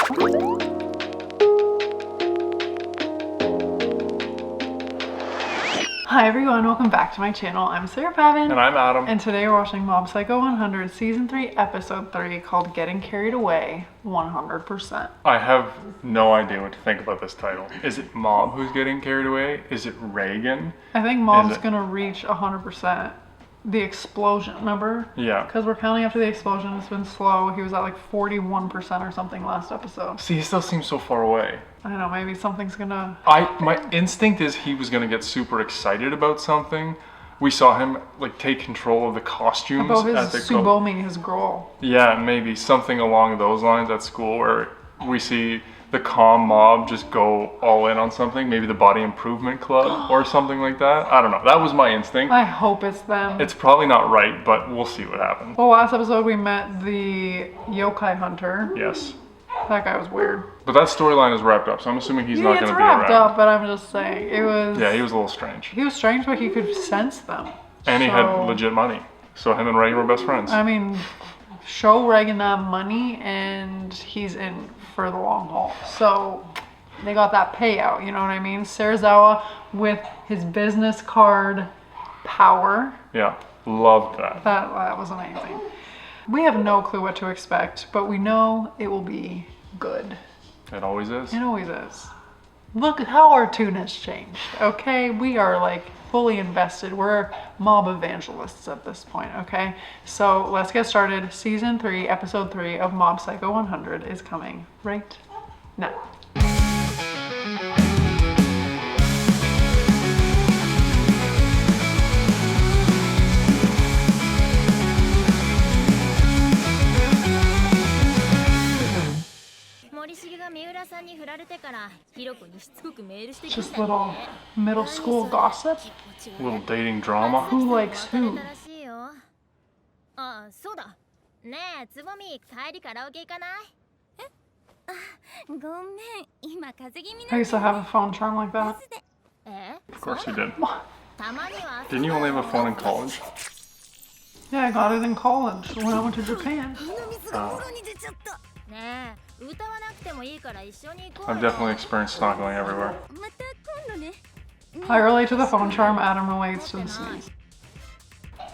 Hi everyone, welcome back to my channel. I'm Pavan. And I'm Adam. And today we're watching Mob Psycho 100 Season 3 Episode 3 called Getting Carried Away 100%. I have no idea what to think about this title. Is it Mob who's getting carried away? Is it Reagan? I think Mob's gonna reach 100%. The explosion, remember? Yeah. Because we're counting after the explosion, it's been slow. He was at like 41% or something last episode. See, he still seems so far away. I don't know, maybe something's gonna... My instinct is he was gonna get super excited about something. We saw him like take control of the costumes about his at the Tsubomi, his girl. Yeah, maybe something along those lines at school where we see the calm mob just go all in on something. Maybe the Body Improvement Club or something like that. I don't know. That was my instinct. I hope it's them. It's probably not right, but we'll see what happens. Well, last episode we met the yokai hunter. Yes. That guy was weird. But that storyline is wrapped up, so I'm assuming he's not going to be around. It's wrapped up, but I'm just saying, it was... Yeah, he was a little strange. He was strange, but he could sense them. And he had legit money. So him and Reagan were best friends. I mean, show Reagan that money and he's in for the long haul. So they got that payout, you know what I mean? Serizawa with his business card power. Yeah, loved that. That was amazing. We have no clue what to expect, but we know it will be good. It always is. It always is. Look at how our tune has changed, okay? We are like fully invested. We're mob evangelists at this point, okay? So let's get started. Season 3, Episode 3 of Mob Psycho 100 is coming right now. Just little middle school gossip. Little dating drama. Who likes who? I used to have a phone charm like that. Of course you did. Didn't you only have a phone in college? Yeah, I got it in college when I went to Japan. I've definitely experienced snorkeling everywhere. I relate to the phone charm, Adam relates to the sneeze.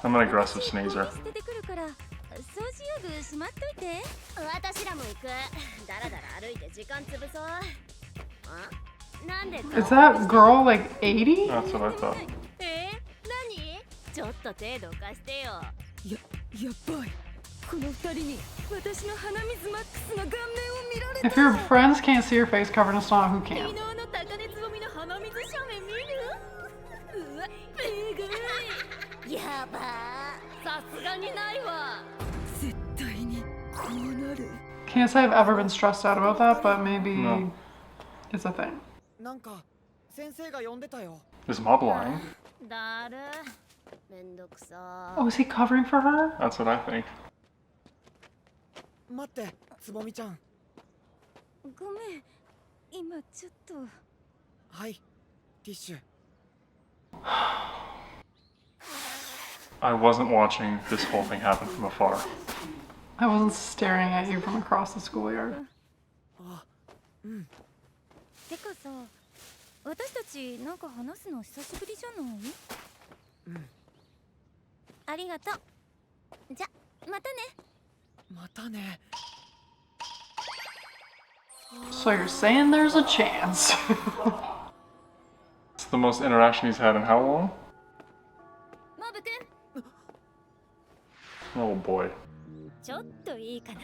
I'm an aggressive sneezer. Is that girl like 80? That's what I thought. If your friends can't see your face covered in snot, who can? Can't say I've ever been stressed out about that, but maybe it's a thing. Is Mob lying? Oh, is he covering for her? That's what I think. I wasn't watching this whole thing happen from afar. I wasn't staring at you from across the schoolyard. So you're saying there's a chance? It's the most interaction he's had in how long? Oh boy.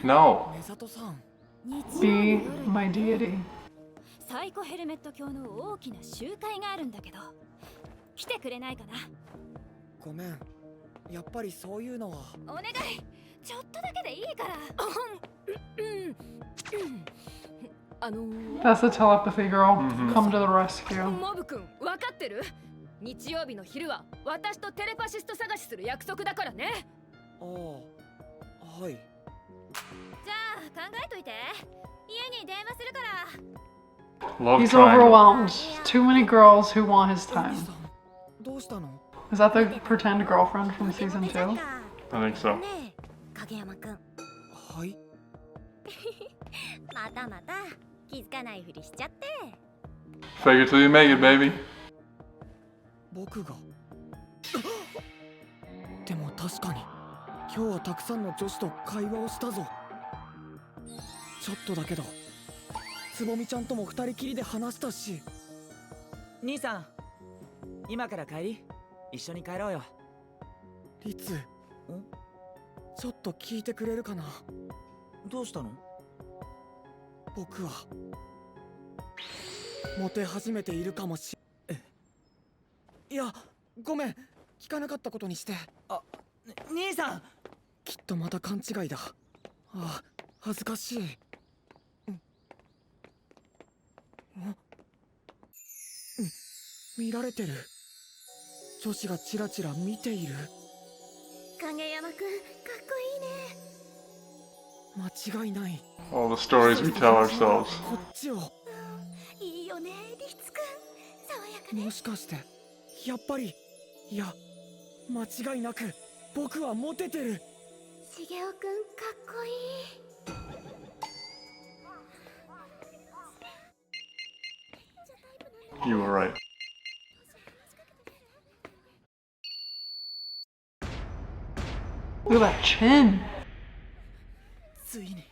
No. Be my deity. That's the telepathy girl. Come to the rescue. He's overwhelmed. Too many girls who want his time. Is that the pretend girlfriend from season 2? I think so. またまた気づかないふりしちゃって。 Fake it till you make it, baby. 僕がでも確かに今日はたくさんの女子と会話をしたぞ。ちょっとだけどつぼみちゃんとも二人きりで話したし。兄さん、今から帰り？一緒に帰ろうよ。リツ、ちょっと聞いてくれるかな。どうしたの？僕はモテ始めているかもしれ。いや、ごめん、聞かなかったことにして。あ、兄さん。きっとまた勘違いだ。あ、恥ずかしい。見られてる。女子がチラチラ見ている。影山くん、かっこいいね。間違いない。 All the stories we tell ourselves. こっちを。いいよね、リツくん。爽やかね。もしかしてやっぱり、いや間違いなく僕はモテてる。しげおくん、かっこいい。 You were right. Look at that chin. ついに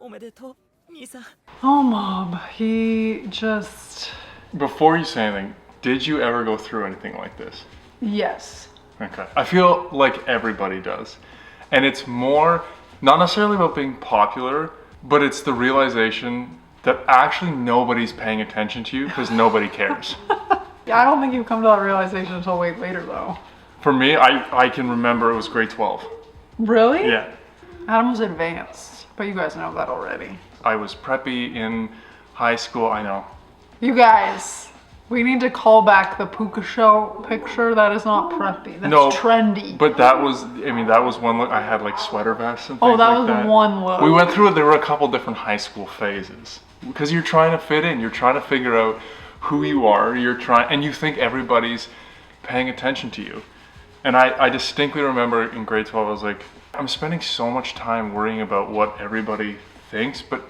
おめでとう、兄さん。 Oh, Mom, he just. Before you say anything, did you ever go through anything like this? Yes. Okay. I feel like everybody does. And it's more, not necessarily about being popular, but it's the realization that actually nobody's paying attention to you because nobody cares. Yeah, I don't think you come to that realization until way later, though. For me, I can remember it was grade 12. Really? Yeah. Adam was advanced, but you guys know that already. I was preppy in high school, I know. You guys, we need to call back the puka shell picture. That is not preppy. That's No, trendy. But that was one look. I had like sweater vests and things Oh, that like was that. one look. We went through it. There were a couple different high school phases. Because you're trying to fit in. You're trying to figure out who you are. And you think everybody's paying attention to you. And I distinctly remember in grade 12, I was like, I'm spending so much time worrying about what everybody thinks, but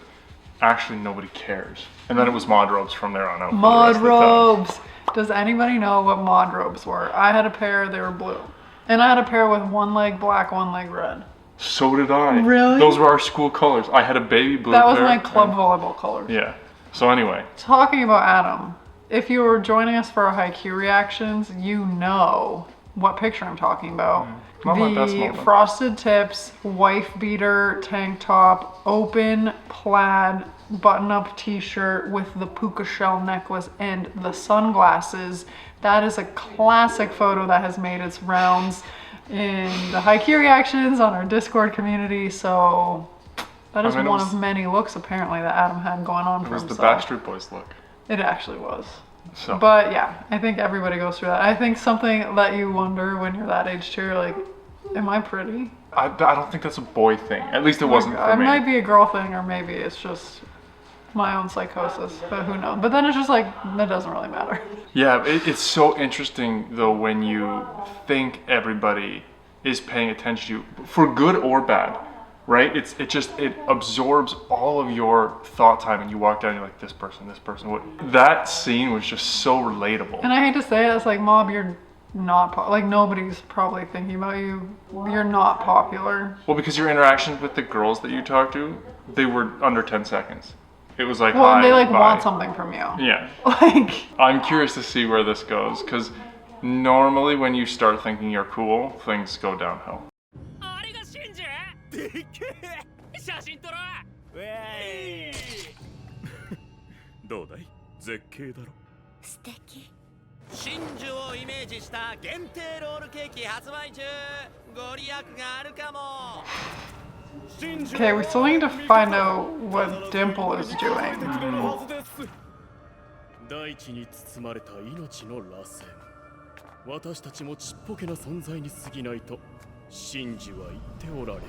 actually nobody cares. And then it was mod robes from there on out. Mod robes. Does anybody know what mod robes were? I had a pair, they were blue. And I had a pair with one leg black, one leg red. So did I. Really? Those were our school colors. I had a baby blue That was pair my club and- volleyball colors. Yeah. So anyway. Talking about Adam, if you were joining us for our Haikyuu reactions, you know what picture I'm talking about. Not my best The moment. frosted tips, wife beater tank top, open plaid button-up t-shirt with the puka shell necklace and the sunglasses. That is a classic photo that has made its rounds in the Haikyuu reactions on our Discord community. So that is I mean, one of many looks apparently that Adam had going on It for was the himself. Backstreet Boys look. It actually was. So. But yeah, I think everybody goes through that. I think something that you wonder when you're that age too, you're like, am I pretty? I don't think that's a boy thing. At least it wasn't for It me. might be a girl thing, or maybe it's just my own psychosis, but who knows? But then it's just like, that doesn't really matter. Yeah, it's so interesting though when you think everybody is paying attention to you, for good or bad, right? It absorbs all of your thought time, and you walk down, you're like, this person. What? That scene was just so relatable. And I hate to say it, it's like, Mob, you're not, like nobody's probably thinking about you. You're not popular. Well, because your interactions with the girls that you talk to, they were under 10 seconds. It was like, Well, hi, and they like bye. want something from you. Yeah. Like, I'm curious to see where this goes, because normally when you start thinking you're cool, things go downhill. あれが真珠？でっけえ！写真撮ろう！ウェイ！どうだい？絶景だろ。素敵。真珠をイメージした限定ロールケーキ発売中。ご利益があるかも。 okay, we still need to find out what Dimple is doing. 大地に包まれた命の螺旋。私たちもちっぽけな存在に過ぎないと真珠は言っておられる。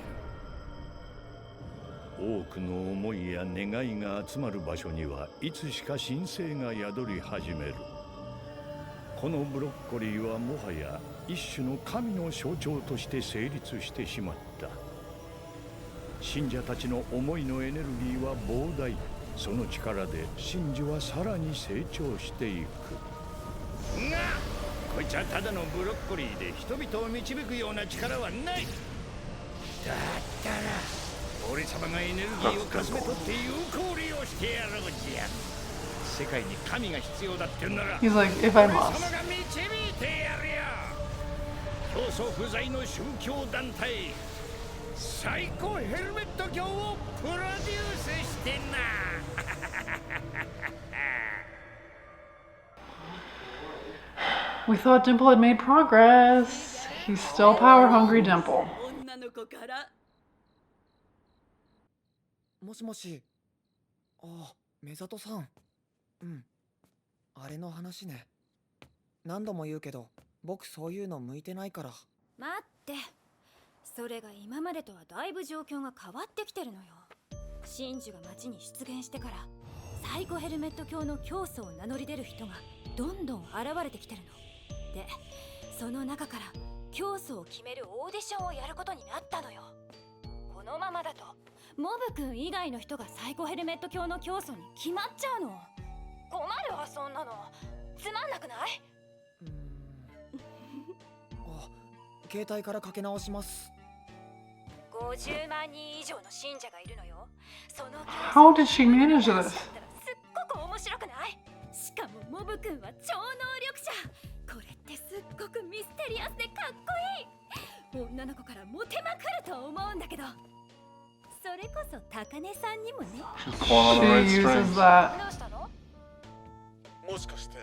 多くの思いや願いが集まる場所にはいつしか神聖が宿り始める。このブロッコリーはもはや一種の神の象徴として成立してしまった。信者たちの思いのエネルギーは膨大。その力で真珠はさらに成長していくが、こいつはただのブロッコリーで人々を導くような力はない。だったら俺様がエネルギーをかすめ取って有効利用してやろうじゃ。世界に神が必要だってんなら He's like, if I 俺様 must. が導いてやるよ。教祖不在の宗教団体最高ヘルメット教をプロデュースしてな。We thought Dimple had made progress. He's still power hungry, Dimple. 女の子から。もしもし。ああ、目里さん。うん。あれの話ね。何度も言うけど、僕そういうの向いてないから。待って。それが今までとはだいぶ状況が変わってきてるのよ。真珠が町に出現してから、サイコヘルメット教の教祖を名乗り出る人がどんどん現れてきてるの。で、その中から教祖を決めるオーディションをやることになったのよ。このままだとモブ君以外の人がサイコヘルメット教の教祖に決まっちゃうの。困るわ、そんなの。つまんなくない？あ、携帯からかけ直します。50万人以上の信者がいるのよ。その How did she manage this? すっごく面白くない？しかもモブ君は超能力者。これってすっごくミステリアスでかっこいい。女の子からモテまくると思うんだけど、それこそ高根さんにもね。 She's pulling on the right She uses strings. that. どうしたの？もしかして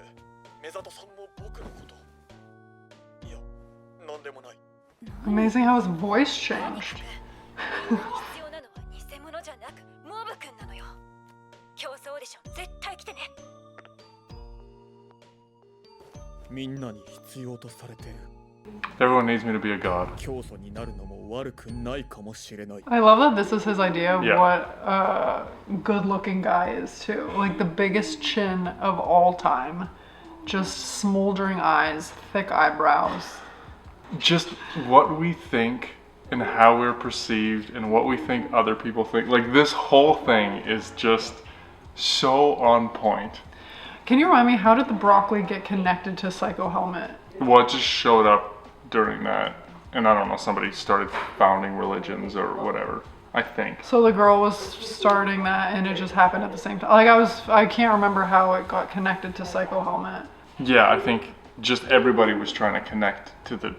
目里さんも僕のこと？いや、なんでもない。 Amazing how his voice とに changed. かく必要なのは偽物じゃなくモブ君なのよ。競争オーディション絶対来てね。みんなに必要とされてる。 Everyone needs me to be a god. 教祖になるのも悪くないかもしれない。 I love that this is his idea of Yeah. what a good looking guy is, too. Like the biggest chin of all time. Just smoldering eyes, thick eyebrows. Just what we think and how we're perceived and what we think other people think. Like this whole thing is just so on point. Can you remind me, how did the broccoli get connected to Psycho Helmet? What just showed up during that? And I don't know, somebody started founding religions or whatever, I think. So the girl was starting that and it just happened at the same time. Like I can't remember how it got connected to Psycho Helmet. Yeah, I think just everybody was trying to connect to the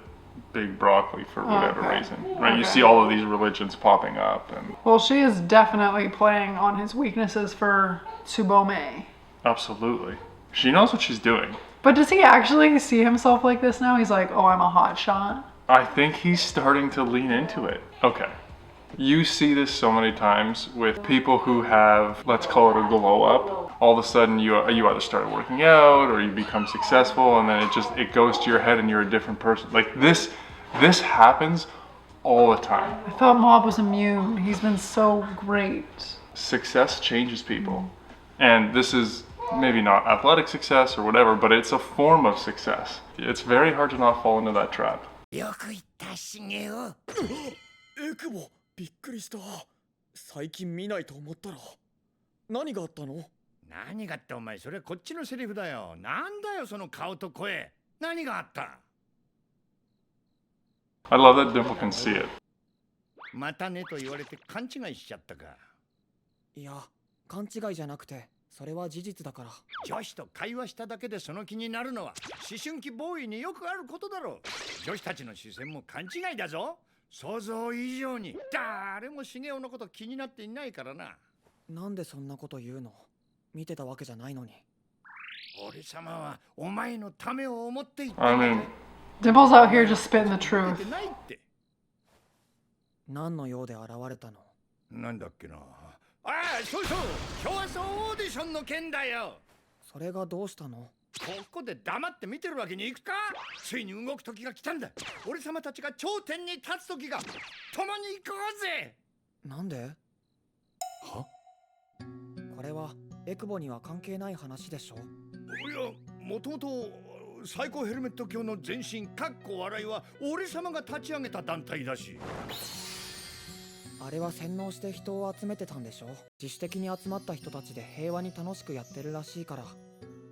big broccoli for whatever Okay. reason. Right? You Okay. see all of these religions popping up and Well, she is definitely playing on his weaknesses for Tsubome. absolutely. She knows what she's doing. But does he actually see himself like this now? He's like, oh, I'm a hot shot. I think he's starting to lean into it. Okay. You see this so many times with people who have, let's call it a glow up. All of a sudden you either start working out or you become successful and then it goes to your head and you're a different person. Like this happens all the time. I thought Mob was immune. He's been so great. Success changes people. And this is maybe not athletic success or whatever, but it's a form of success. It's very hard to not fall into that trap. よく言ったしげよ。エクボ、びっくりした。最近見ないと思ったら。何があったの？何がってお前、それこっちのセリフだよ。なんだよその顔と声。何があった？ I love that Dimple can see it. またねと言われて勘違いしちゃったか。いや、勘違いじゃなくて、それは事実だから。女子と会話しただけでその気になるのは思春期ボーイによくあることだろう。女子たちの視線も勘違いだぞ。想像以上に誰も茂雄のこと気になっていないからな。なんでそんなこと言うの？見てたわけじゃないのに。俺様はお前のためを思っていた。 I mean, Dimple's out here just spitting the truth. てないって。何の用で現れたの？なんだっけな。ああ、そうそう、競争オーディションの件だよ。それがどうしたの？ここで黙って見てるわけにいくか。ついに動く時が来たんだ。俺様たちが頂点に立つ時が。共に行こうぜ。なんで？は？これはエクボには関係ない話でしょ？いや、もともとサイコヘルメット教の前身かっこ笑いは俺様が立ち上げた団体だし。あれは洗脳して人を集めてたんでしょ。自主的に集まった人たちで平和に楽しくやってるらしいから、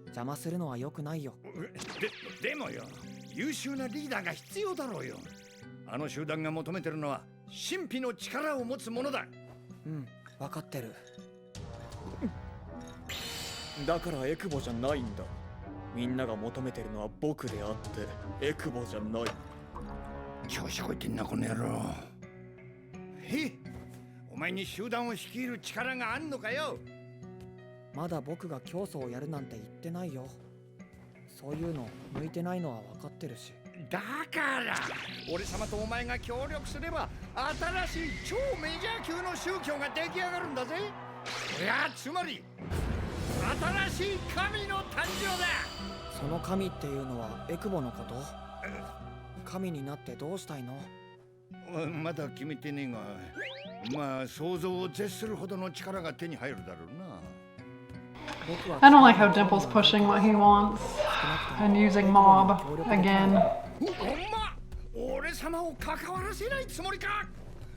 邪魔するのは良くないよ。でもよ、優秀なリーダーが必要だろうよ。あの集団が求めてるのは神秘の力を持つものだ。うん、分かってる。だからエクボじゃないんだ。みんなが求めてるのは僕であってエクボじゃない。調子こいてんなこの野郎。お前に集団を率いる力があんのかよ。まだ僕が競争をやるなんて言ってないよ。そういうの向いてないのは分かってるし。だから俺様とお前が協力すれば新しい超メジャー級の宗教が出来上がるんだぜ。いや、つまり新しい神の誕生だ。その神っていうのはエクボのこと？神になってどうしたいの？まだ決めてねえが、まあ想像を絶するほどの力が手に入るだろうな。I don't like how Dimple's pushing what he wants and using mob again. 俺様を関わらせないつもりか。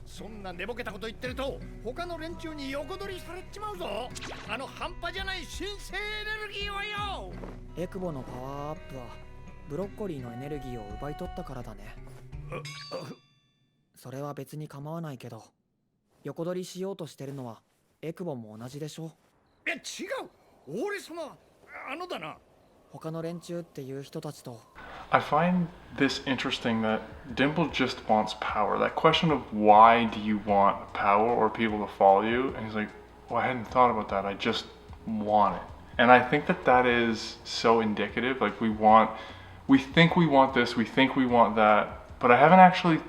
そんな寝ぼけたこと言ってると他の連中に横取りされちまうぞ。あの半端じゃない神聖エネルギーはよ。エクボのパワーアップはブロッコリーのエネルギーを奪い取ったからだね。それは別に構わないけど、横取りしようとしてるのはエクボも同じでしょ。いや違う、俺様だな。他の連中っていう人たちと。I find this interesting that Dimple just wants power. That question of why do you want power or people to follow you? And he's like, well, I hadn't thought about that. I just want it. And I think that that is so indicative. Like we think we want this, we think we want that, but I haven't actually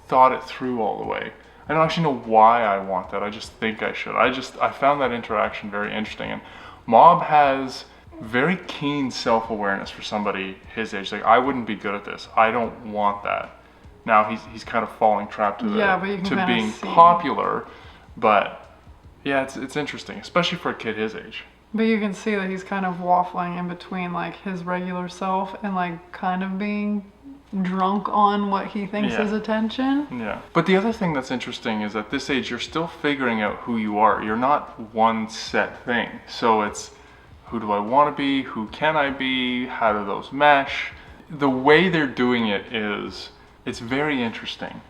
thought it through all the way. I don't actually know why I want that. I just think I should. I found that interaction very interesting. And Mob has very keen self-awareness for somebody his age. Like I wouldn't be good at this. I don't want that. Now he's kind of falling trapped to being popular, but yeah, it's interesting, especially for a kid his age. But you can see that he's kind of waffling in between like his regular self and like kind of being drunk on what he thinks is attention. Yeah. But the other thing that's interesting is at this age, you're still figuring out who you are. You're not one set thing. So it's who do I want to be? Who can I be? How do those mesh? The way they're doing it it's very interesting.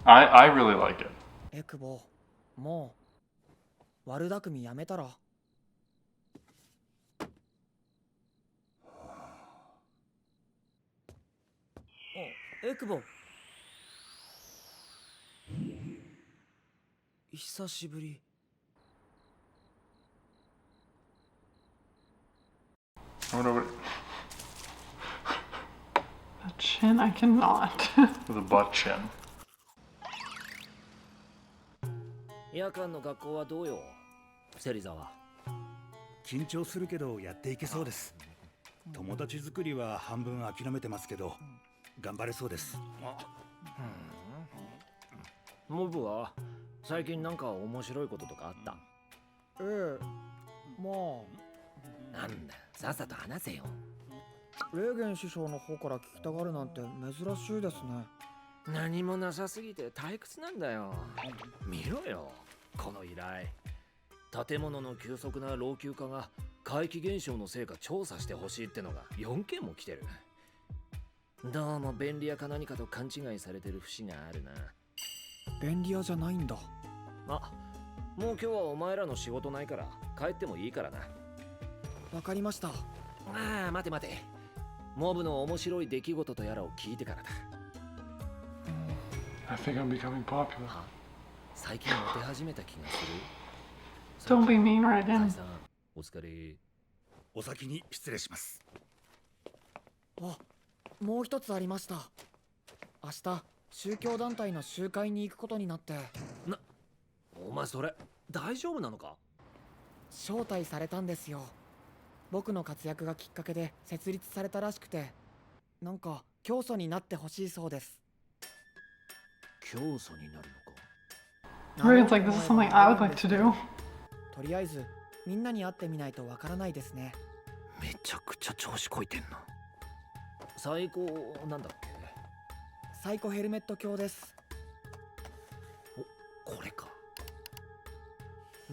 I really like it. エクボ、もう悪巧みやめたら。エクボ、久しぶり。I went over The chin, I cannot. with a butt chin. 夜間の学校はどうよ、芹沢。緊張するけどやっていけそうです。友達作りは半分諦めてますけど頑張れそうです。モブは最近なんか面白いこととかあった？ええ、まあ。なんだ、さっさと話せよ。レーゲン師匠の方から聞きたがるなんて珍しいですね。何もなさすぎて退屈なんだよ。見ろよ、この依頼。建物の急速な老朽化が怪奇現象のせいか調査してほしいってのが4件も来てる。どうも便利屋か何かと勘違いされてる節があるな。便利屋じゃないんだ。あ、もう今日はお前らの仕事ないから帰ってもいいからな。わかりました。ああ、待て待て。モブの面白い出来事とやらを聞いてからだ。I think I'm becoming popular. 最近モテ始めた気がする。Don't be mean, Reagan. さん、お疲れ。お先に失礼します。あ、もう一つありました。明日宗教団体の集会に行くことになって。お前それ大丈夫なのか？招待されたんですよ。僕の活躍がきっかけで設立されたらしくて、なんか教祖になってほしいそうです。教祖になるのか？ Reagan's like, this is something I would like to do. とりあえずみんなに会ってみないとわからないですね。めちゃくちゃ調子こいてんな。最高なんだっけ？サイコヘルメット教です。お、これか。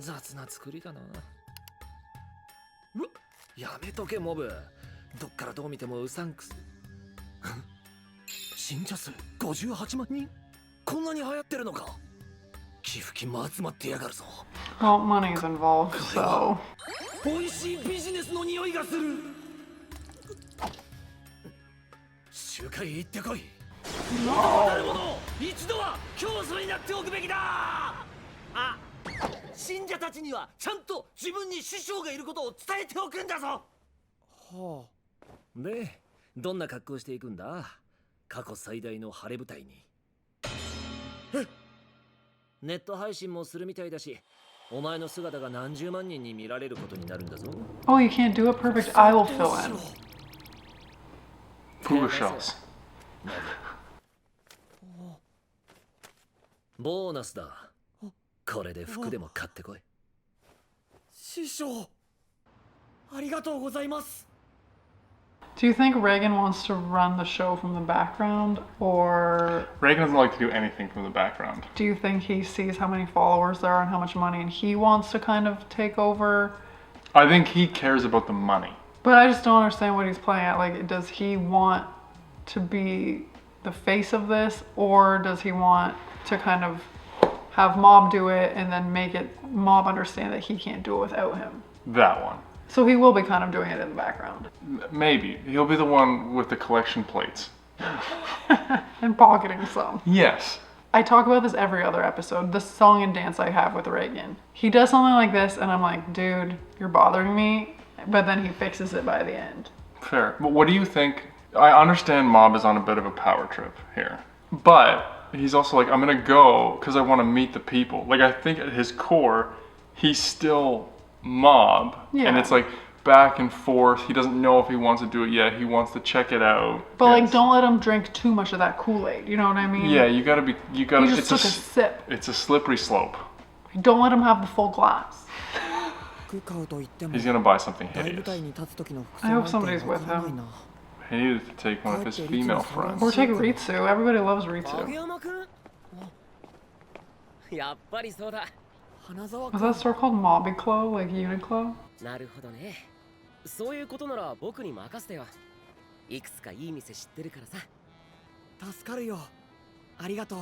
雑な作りだな。うわ、やめとけモブ。どっからどう見てもうさんくす。信者数58万人、こんなに流行ってるのか。寄付金も集まってやがるぞ。 Well, money's involved, so. 美味しいビジネスの匂いがする。集会行ってこい。なるもの、一度は教祖になっておくべきだ。あ、信者たちにはちゃんと自分に師匠がいることを伝えておくんだぞ。はで、どんな格好していくんだ。過去最大の晴れ舞台に。ネット配信もするみたいだし、お前の姿が何十万人に見られることになるんだぞ。 Oh, you can't do it perfect. I will fill in. Puga shells. ボーナスだ。これで服でも買ってこい。師匠、ありがとうございます。 Do you think Reagan wants to run the show from the background, or Reagan doesn't like to do anything from the background. do you think he sees how many followers there are and how much money and he wants to kind of take over? I think he cares about the money. But I just don't understand what he's playing at. Like, does he want to be the face of this, or does he want to kind of have Mob do it and then make it Mob understand that he can't do it without him? That one. So he will be kind of doing it in the background. Maybe. He'll be the one with the collection plates. And pocketing some. Yes. I talk about this every other episode, the song and dance I have with Reagan. He does something like this and I'm like, dude, you're bothering me. But then he fixes it by the end. Fair. But what do you think? I understand Mob is on a bit of a power trip here. But he's also like, I'm going to go because I want to meet the people. Like, I think at his core, he's still Mob. Yeah. And it's like back and forth. He doesn't know if he wants to do it yet. He wants to check it out. But like, Yes. don't let him drink too much of that Kool-Aid. You know what I mean? Yeah, you gotta be. You gotta. He just took a sip. It's a slippery slope. Don't let him have the full glass. 服買うと言っても He's gonna buy something 大舞 hideous. 台に立つ時の服 I 装 hope なんて somebody's わ with からない him. な。 He needed to take one of his female friends. Or take Ritsu. Everybody loves 影 Ritsu. 山くん。やっぱりそうだ。花沢 Was 君 that store called Mobiclo? Like Uniqlo? なるほどね。そういうことなら僕に任せてよ。いくつかいい店知ってるからさ。助かるよ。ありがとう。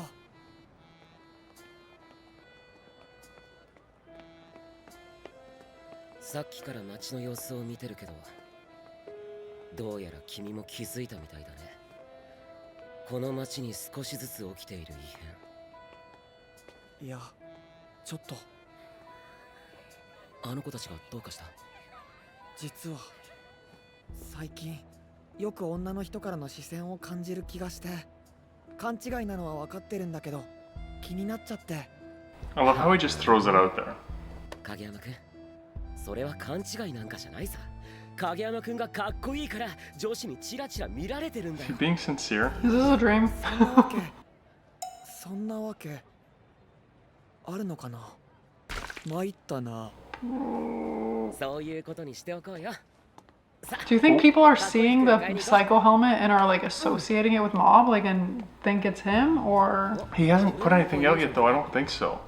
さっきから街の様子を見てるけど、どうやら君も気づいたみたいだね。この街に少しずつ起きている異変。いや、ちょっとあの子たちがどうかした？実は最近よく女の人からの視線を感じる気がして、勘違いなのは分かってるんだけど気になっちゃって。 I love how he just throws it out there. 影山くん、それは勘違いなんかじゃないさ。影山くんがかっこいいから上司にチラチラ見られてるんだ Is よ。 he being sincere? Is this a dream? そんなわけあるのかな。参ったな。そういうことにしておこうよ。 Do you think people are seeing the Psycho helmet and are like associating it with Mob, like, and think it's him, or? He hasn't put anything out yet, though. I don't think so.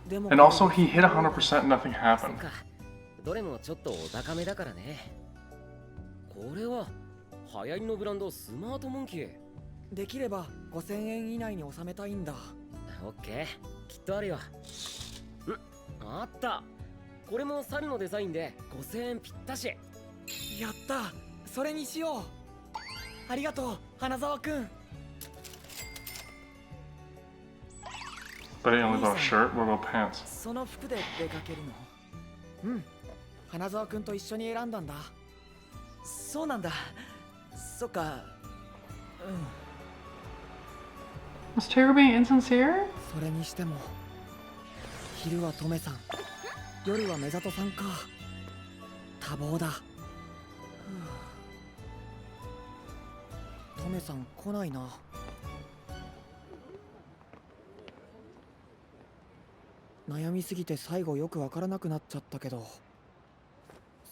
でも And also, he hit 100% and nothing そっ happened. か。どれもちょっとお高めだからね。これは流行りのブランドスマートモンキー。できれば5000円以内に収めたいんだ。オッケー、きっとあるよ。あった。これも猿のデザインで5000円ぴったし。やった、それにしよう。ありがとう、花沢くん。 But he only bought a shirt. What about pants? その服で出かけるの？うん、花沢くんと一緒に選んだんだ。そうなんだ。そっか。Was Taylor being insincere? それにしても昼はトメさん、夜は目里さんか。多忙だ。トメさん来ないな。悩みすぎて最後よくわからなくなっちゃったけど、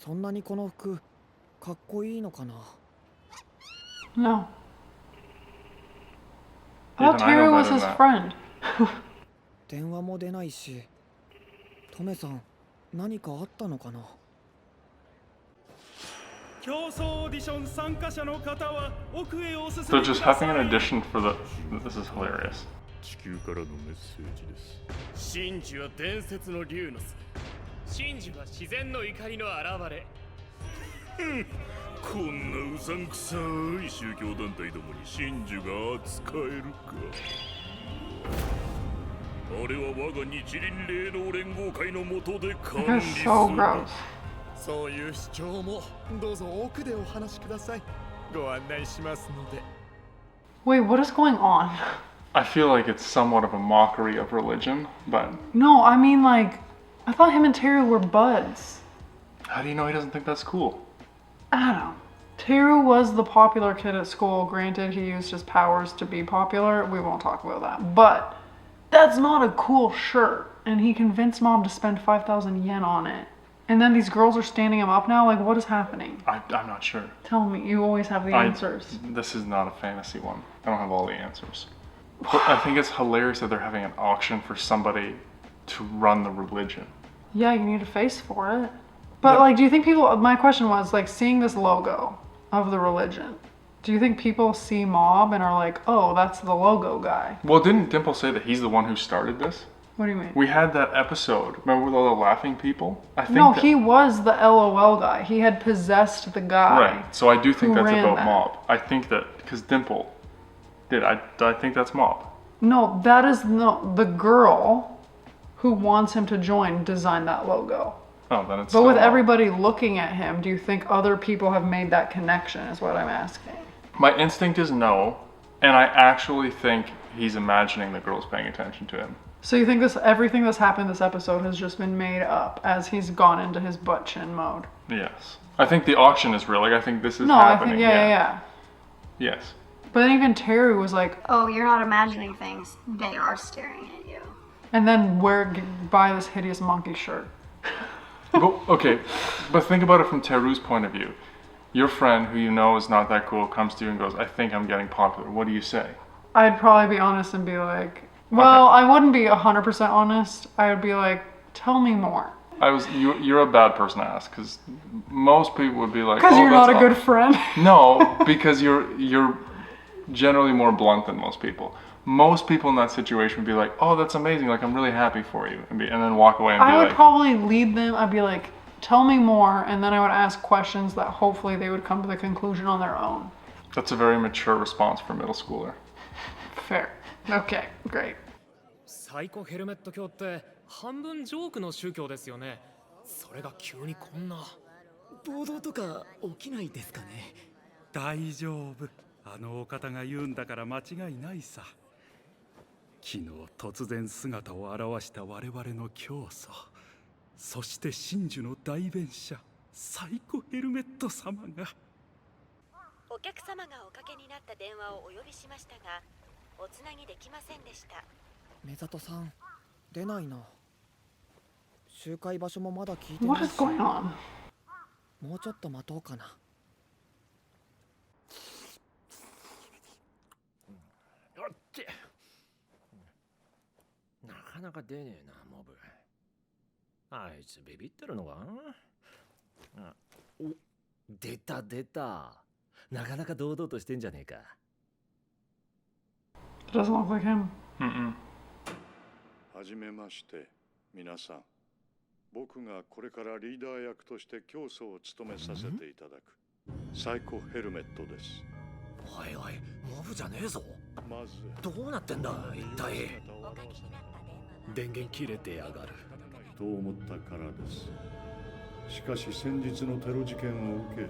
そんなにこの服かっこいいのかな。 No. I Even thought I know Taylor was better his than that. friend. 電話も出ないし、トメさん、何かあったのかな。競争オーディション参加者の方は奥へお進み They're くだ just さ having an い。 audition for the. This is hilarious. 地球からのメッセージです。真珠は伝説の竜の巣。真珠は自然の怒りの現れ。こんなうさんくさい宗教団体どもに真珠が扱えるか。あれは我が日輪霊能連合会の下で管理 That's す so る。 gross. そういう主張もどうぞ奥でお話しください。ご案内しますので。 Wait, what is going on? I feel like it's somewhat of a mockery of religion, but No, I mean like, I thought him and Teru were buds. how do you know he doesn't think that's cool? I don't know. Teru was the popular kid at school. Granted, he used his powers to be popular. We won't talk about that. But that's not a cool shirt. And he convinced mom to spend 5,000 yen on it. And then these girls are standing him up now? Like, what is happening? I'm not sure. Tell me. You always have the answers. This is not a fantasy one. I don't have all the answers. But I think it's hilarious that they're having an auction for somebody to run the religion. Yeah, you need a face for it. But, Yeah. like, do you think people... My question was, like, seeing this logo of the religion, do you think people see Mob and are like, oh, that's the logo guy? Well, didn't Dimple say that he's the one who started this? What do you mean? We had that episode. Remember with all the laughing people? I think No, that, he was the LOL guy. He had possessed the guy. Right. So I do think who that's ran about that. Mob. I think that because Dimple did. I think that's Mob. No, that is the girl who wants him to join designed that logo. Oh, then it's. But still with Mob. everybody looking at him, do you think other people have made that connection is what I'm asking. My instinct is no, and I actually think he's imagining the girls paying attention to him. So you think everything that's happened this episode has just been made up as he's gone into his butt chin mode? Yes. I think the auction is real. Like I think this is No, I happening. think yeah. Yes. But then even Teru was like, Oh, you're not imagining things. They are staring at you. and then buy this hideous monkey shirt. But think about it from Teru's point of view. Your friend, who you know is not that cool, comes to you and goes, I think I'm getting popular. What do you say? I'd probably be honest and be like, well, I wouldn't be 100% honest. I would be like, tell me more. You're a bad person to ask, because most people would be like, Because you're not a that's good friend. No, because you're generally more blunt than most people. Most people in that situation would be like, oh, that's amazing, like I'm really happy for you, and then walk away and be I would like, probably lead them. I'd be like, tell me more, and then I would ask questions that hopefully they would come to the conclusion on their own. that's a very mature response for a middle schooler. Fair. Okay, great. サイコヘルメット教って半分ジョークの宗教ですよね。それが急にこんな暴動とか起きないですかね。大丈夫。あのお方が言うんだから間違いないさ。昨日突然姿を現した我々の教祖、そして真珠の代弁者サイコヘルメット様が。お客様がおかけになった電話をお呼びしましたが、おつなぎできませんでした。目里さん、出ないな。集会場所もまだ聞いてな What い is し、 going on? もうちょっと待とうかな。あっちなかなか出ねえな、モブ。あいつビビってるのか。お、出た出た。なかなか堂々としてんじゃねえか。It doesn't look like him. Mm-mm. はじめまして、皆さん。僕がこれからリーダー役として教祖を務めさせていただくサイコヘルメットです。おいおい、モブじゃねえぞ。まずどうなってんだ一体。電源切れてやがる。と思ったからです。しかし先日のテロ事件を受け、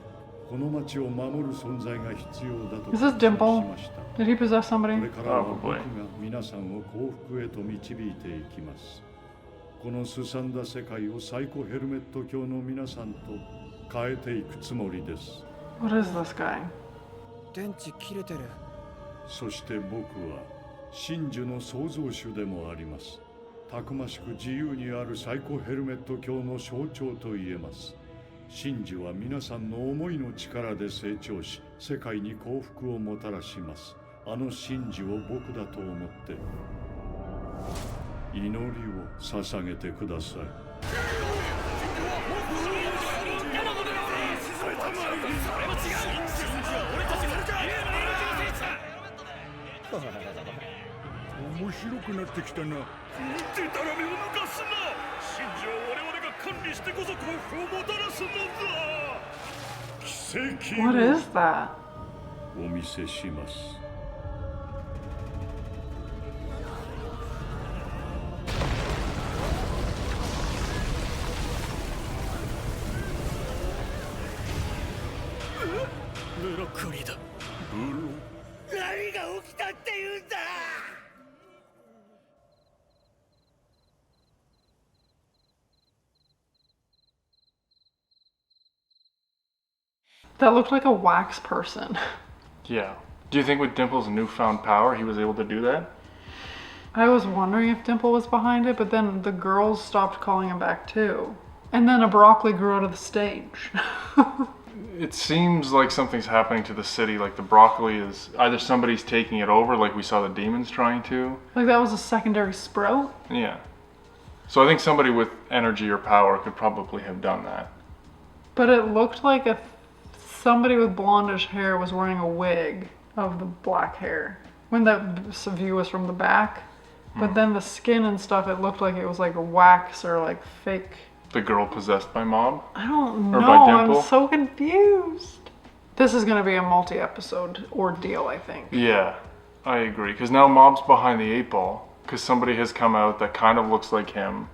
この町を守る存在が必要だと Is this Dimple? しました。 Did he possess こ somebody? れからは僕が皆さんを幸福へと導いていきます。このすさんだ世界をサイコヘルメット教の皆さんと変えていくつもりです。What is this guy? 電池切れてる。そして僕は真珠の創造主でもあります。たくましく自由にあるサイコヘルメット教の象徴と言えます。真珠は皆さんの思いの力で成長し、世界に幸福をもたらします。あの真珠を僕だと思って祈りを捧げてください。面白くなってきたな。でたらめを抜かすな。真珠は我々が管理してこそ幸福をもたらすのだ。奇跡 What is that? お見せします。ブロッコリーだ。何が起きたって言うんだ。That looked like a wax person. Yeah. Do you think with Dimple's newfound power, he was able to do that? I was wondering if Dimple was behind it, but then the girls stopped calling him back too. And then a broccoli grew out of the stage. It seems like something's happening to the city. Like the broccoli is either somebody's taking it over, like we saw the demons trying to. Like that was a secondary sprout? Yeah. So I think somebody with energy or power could probably have done that. But it looked like if somebody with blondish hair was wearing a wig of the black hair. When that view was from the back. But then the skin and stuff, it looked like it was like a wax or like fake. The girl possessed by Mob? I don't Or know. by Dimple? I'm so confused. This is going to be a multi-episode ordeal, I think. Yeah, I agree. Because now Mob's behind the 8 ball. Because somebody has come out that kind of looks like him,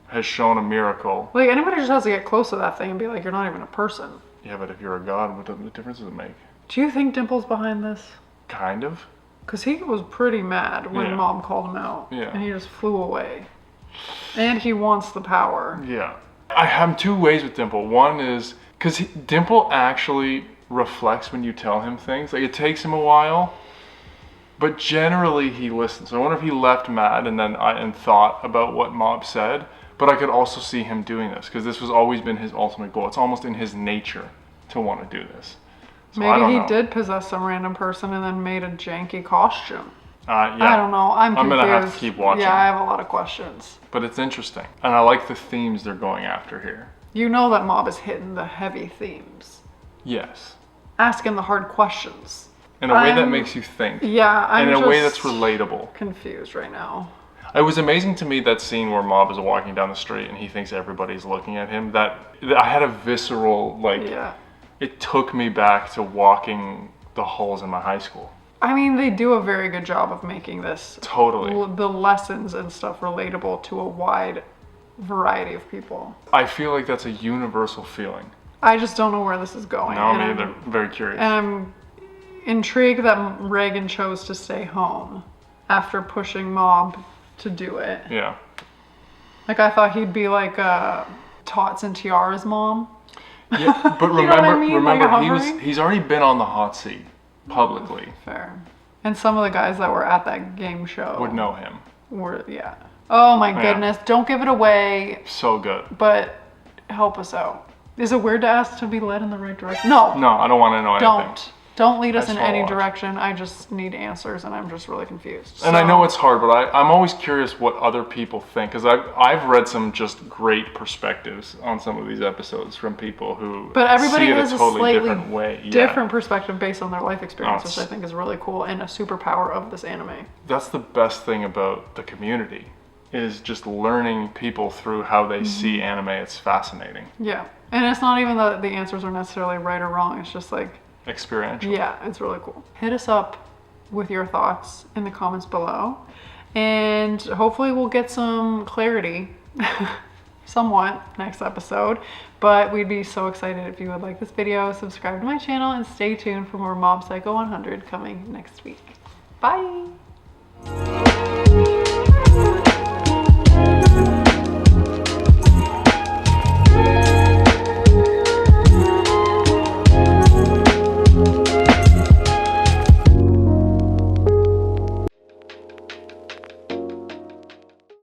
has shown a miracle. Like, anybody just has to get close to that thing and be like, you're not even a person. Yeah, but if you're a god, what difference does it make? Do you think Dimple's behind this? Kind of. Because he was pretty mad when Yeah. Mom called him out. Yeah. And he just flew away. And he wants the power. Yeah. I have 2 ways with Dimple. One is, because Dimple actually reflects when you tell him things. Like, it takes him a while, but generally he listens. I wonder if he left mad and thought about what Mob said, but I could also see him doing this, because this has always been his ultimate goal. It's almost in his nature to want to do this. So I Maybe don't he know. did possess some random person and then made a janky costume. Yeah. I don't know. I'm confused. gonna have to keep watching. Yeah, I have a lot of questions. But it's interesting. And I like the themes they're going after here. You know that Mob is hitting the heavy themes. Yes. Asking the hard questions. In a way that I'm- makes you think. Yeah, I'm in a way just that's relatable. confused right now. It was amazing to me, that scene where Mob is walking down the street and he thinks everybody's looking at him. That I had a visceral, like, Yeah. it took me back to walking the halls in my high school. I mean, they do a very good job of making this Totally. the lessons and stuff relatable to a wide variety of people. I feel like that's a universal feeling. I just don't know where this is going. No, and me I'm- either. Very curious. And I'm intrigued that Reagan chose to stay home after pushing Mob to do it. Yeah. Like, I thought he'd be like Tots and Tiara's mom. Yeah, but You know what I mean? remember, Like hovering? he's already been on the hot seat publicly. Fair. And some of the guys that were at that game show Would know him. were, yeah. Oh my Yeah. goodness, don't give it away, So good. but help us out. Is it weird to ask to be led in the right direction? No, No, I don't want to know anything. Don't lead I us just in wanna any watch. direction. I just need answers and I'm just really confused. And I So- know it's hard, but I'm always curious what other people think, because I've read some just great perspectives on some of these episodes from people who But everybody see it has a a totally slightly different way. Yeah. different perspective based on their life experience, it's- which I think is really cool and a superpower of this anime. That's the best thing about the community, is just learning people through how they see anime. It's fascinating. Yeah. And it's not even that the answers are necessarily right or wrong. It's just like, Experiential. yeah, it's really cool. Hit us up with your thoughts in the comments below. And hopefully we'll get some clarity somewhat next episode. But we'd be so excited if you would like this video, subscribe to my channel, and stay tuned for more Mob Psycho 100 coming next week. Bye!